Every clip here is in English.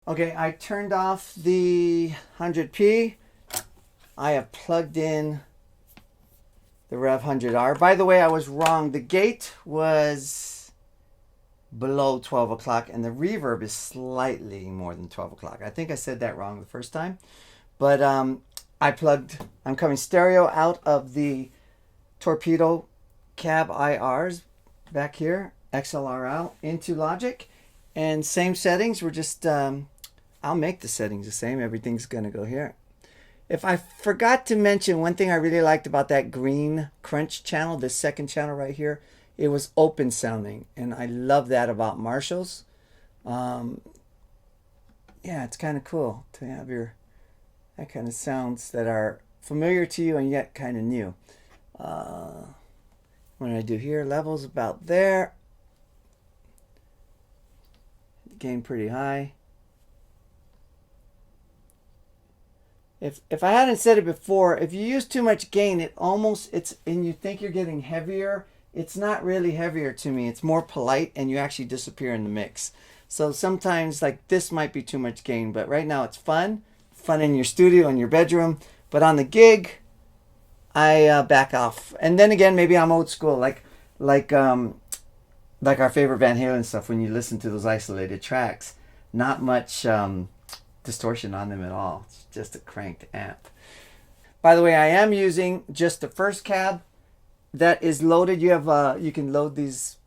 Okay, I turned off the 100P. I have plugged in the Revv 100R. By the way, I was wrong. The gate was below 12 o'clock and the reverb is slightly more than 12 o'clock. I think I said that wrong the first time. But I'm coming stereo out of the torpedo cab IRs back here, XLR out into Logic. And same settings, we're just, I'll make the settings the same. Everything's gonna go here. If I forgot to mention, one thing I really liked about that green crunch channel, this second channel right here, it was open sounding. And I love that about Marshalls. Yeah, it's kind of cool to have that kind of sounds that are familiar to you and yet kind of new. When I do here, levels about there. Gain pretty high. If I hadn't said it before, if you use too much gain, and you think you're getting heavier, it's not really heavier to me. It's more polite and you actually disappear in the mix. So sometimes like this might be too much gain, but right now it's fun in your studio, in your bedroom. But on the gig, I back off. And then again, maybe I'm old school, like our favorite Van Halen stuff. When you listen to those isolated tracks, not much distortion on them at all. It's just a cranked amp. By the way, I am using just the first cab that is loaded. You have you can load these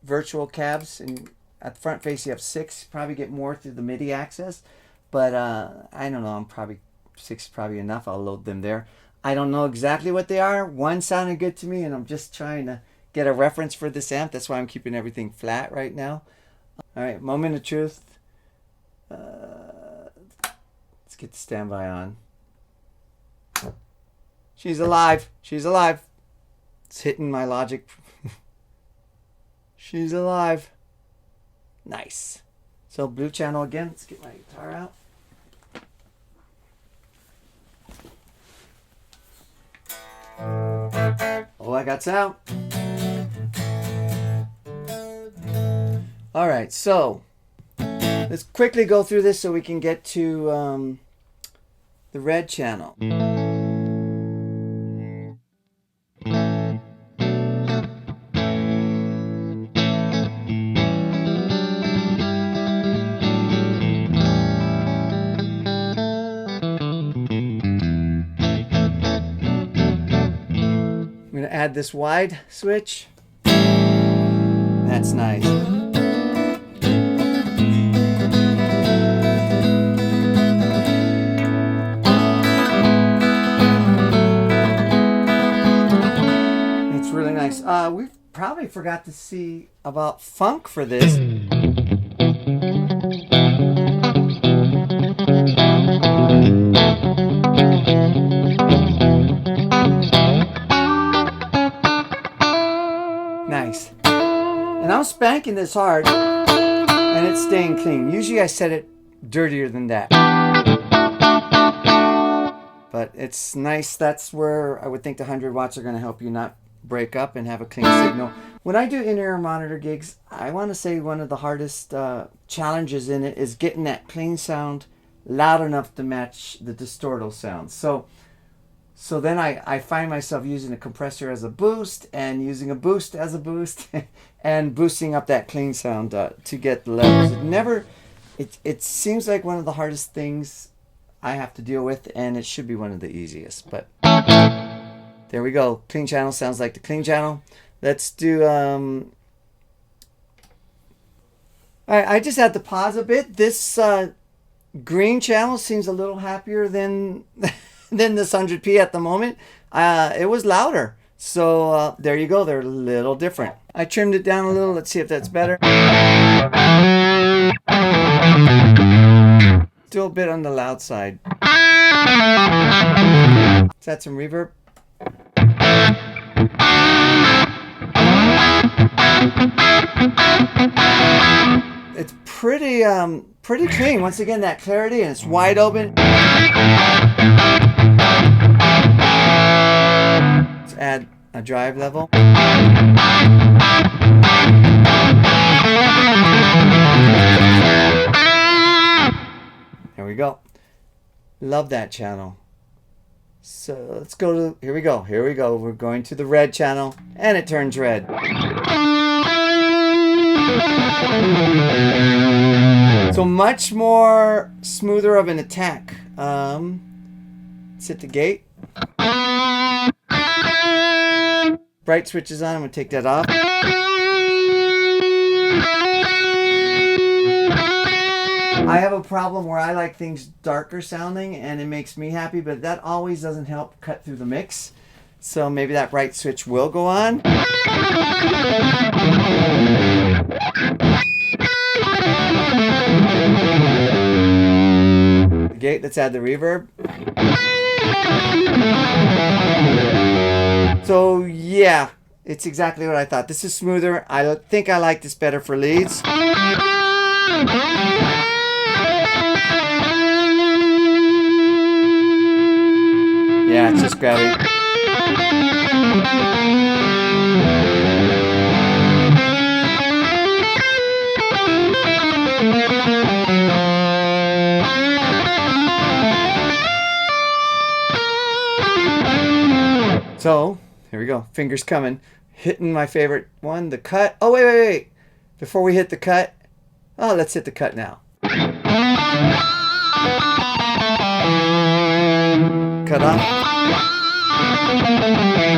virtual cabs, and at the front face you have 6. Probably get more through the MIDI access, but I don't know. I'm probably 6 is probably enough. I'll load them there. I don't know exactly what they are. One sounded good to me, and I'm just trying to get a reference for this amp. That's why I'm keeping everything flat right now. All right, moment of truth. Let's get the standby on. She's alive. She's alive. It's hitting my Logic. She's alive. Nice. So blue channel again. Let's get my guitar out. Oh, I got sound. All right, so let's quickly go through this so we can get to the red channel. I'm going to add this wide switch. That's nice. It's really nice. We probably forgot to see about funk for this. Nice. And I'm spanking this hard and it's staying clean. Usually I set it dirtier than that. But it's nice. That's where I would think the 100 watts are going to help you not break up and have a clean signal. When I do in-ear monitor gigs, I want to say one of the hardest challenges in it is getting that clean sound loud enough to match the distortal sound. So then I find myself using a compressor as a boost and using a boost as a boost and boosting up that clean sound to get the levels. It seems like one of the hardest things I have to deal with, and it should be one of the easiest. But there we go. Clean channel sounds like the clean channel. Let's do... I just had to pause a bit. This green channel seems a little happier than... than this 100p at the moment. It was louder. So there you go. They're a little different. I trimmed it down a little. Let's see if that's better. Still a bit on the loud side. Let's add some reverb. It's pretty clean. Once again, that clarity, and it's wide open. Let's add a drive level. There we go. Love that channel. So let's go to, here we go. Here we go. We're going to the red channel and it turns red. So much more smoother of an attack. Let's hit the gate. Bright switch is on. I'm going to take that off. I have a problem where I like things darker sounding and it makes me happy, but that always doesn't help cut through the mix. So maybe that bright switch will go on. The gate, let's add the reverb. So yeah, it's exactly what I thought. This is smoother. I think I like this better for leads. Yeah, it's just grabbing. So, here we go. Fingers coming. Hitting my favorite one, the cut. Oh, wait. Before we hit the cut, oh, let's hit the cut now. Cut off.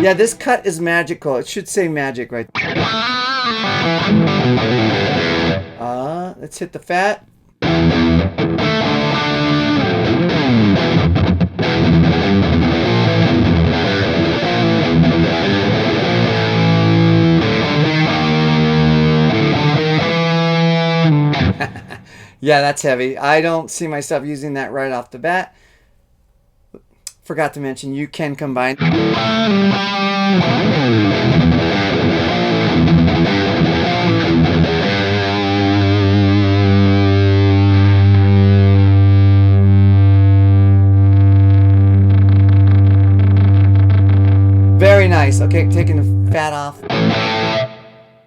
Yeah, this cut is magical. It should say magic right there. Let's hit the fat. Yeah, that's heavy. I don't see myself using that right off the bat. Forgot to mention, you can combine. Very nice. Okay, taking the fat off.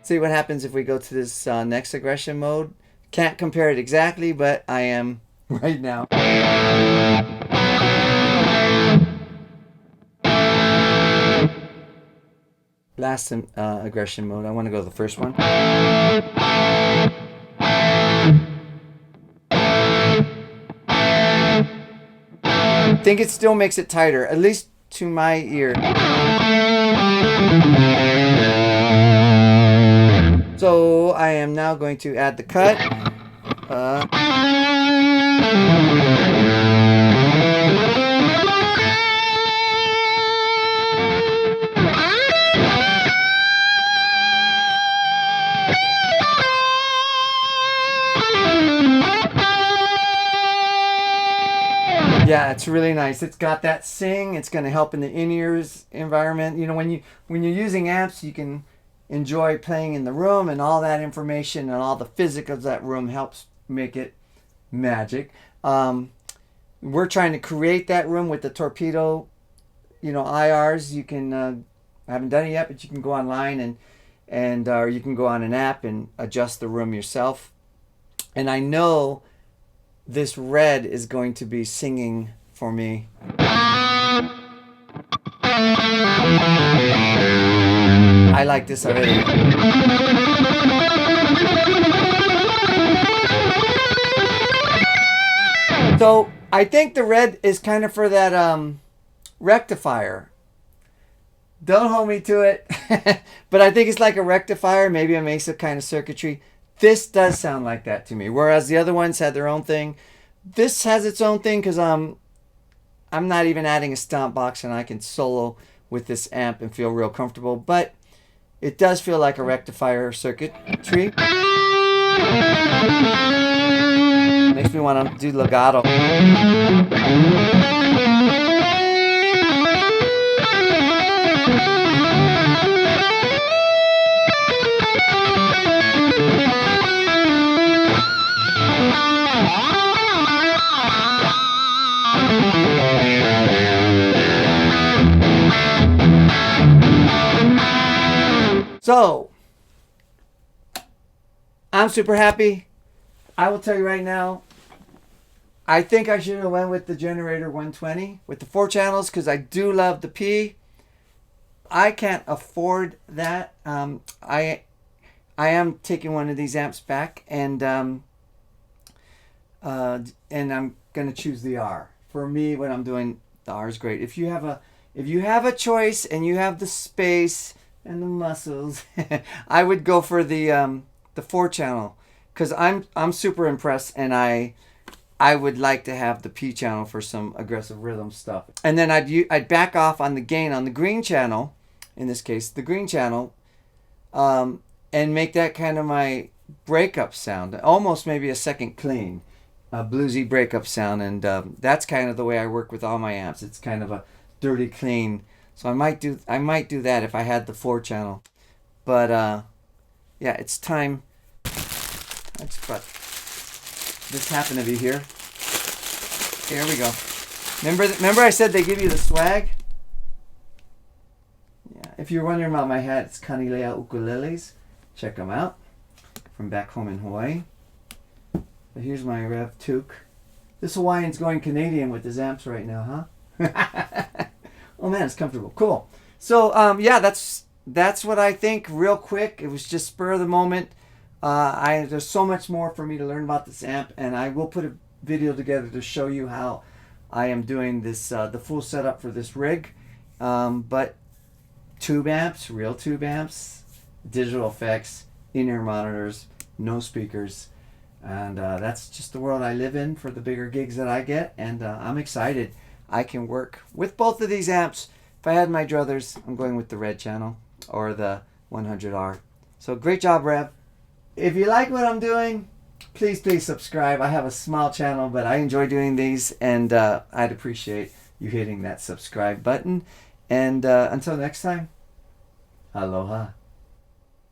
See what happens if we go to this next aggression mode. Can't compare it exactly, but I am right now. Last aggression mode. I want to go to the first one. I think it still makes it tighter, at least to my ear. So I am now going to add the cut. Yeah, it's really nice. It's got that sing. It's going to help in the in-ears environment. You know, when you're using amps, you can enjoy playing in the room, and all that information and all the physics of that room helps make it magic. We're trying to create that room with the torpedo, IRs. You can I haven't done it yet, but you can go online and or you can go on an app and adjust the room yourself. And I know this red is going to be singing for me. I like this already. So I think the red is kind of for that rectifier. Don't hold me to it, but I think it's like a rectifier. Maybe it makes a kind of circuitry. This does sound like that to me, whereas the other ones had their own thing. This has its own thing because I'm not even adding a stomp box, and I can solo with this amp and feel real comfortable, but it does feel like a rectifier circuitry. Makes me want to do legato. So, I'm super happy. I will tell you right now, I think I should have went with the Generator 120 with the 4 channels because I do love the P. I can't afford that. I am taking one of these amps back, and I'm gonna choose the R. For me, what I'm doing, the R is great. If you have a choice and you have the space and the muscles, I would go for the 4 channel because I'm super impressed, and I would like to have the P channel for some aggressive rhythm stuff. And then I'd back off on the gain on the green channel, in this case the green channel, and make that kind of my breakup sound, almost maybe a second clean, a bluesy breakup sound. And that's kind of the way I work with all my amps. It's kind of a dirty clean. So I might do that if I had the 4 channel. But yeah, it's time. This happened to be here. Here we go. Remember I said they give you the swag? Yeah. If you're wondering about my hat, it's Kanilea ukuleles. Check them out from back home in Hawaii. But here's my Revv toque. This Hawaiian's going Canadian with his amps right now, huh? Oh man, it's comfortable. Cool. So yeah, that's what I think. Real quick, it was just spur of the moment. There's so much more for me to learn about this amp, and I will put a video together to show you how I am doing this, the full setup for this rig. But tube amps, real tube amps, digital effects, in-ear monitors, no speakers, and that's just the world I live in for the bigger gigs that I get, and I'm excited. I can work with both of these amps. If I had my druthers, I'm going with the red channel or the 100R. So great job, Revv. If you like what I'm doing, please subscribe. I have a small channel, but I enjoy doing these, and I'd appreciate you hitting that subscribe button. And until next time, aloha.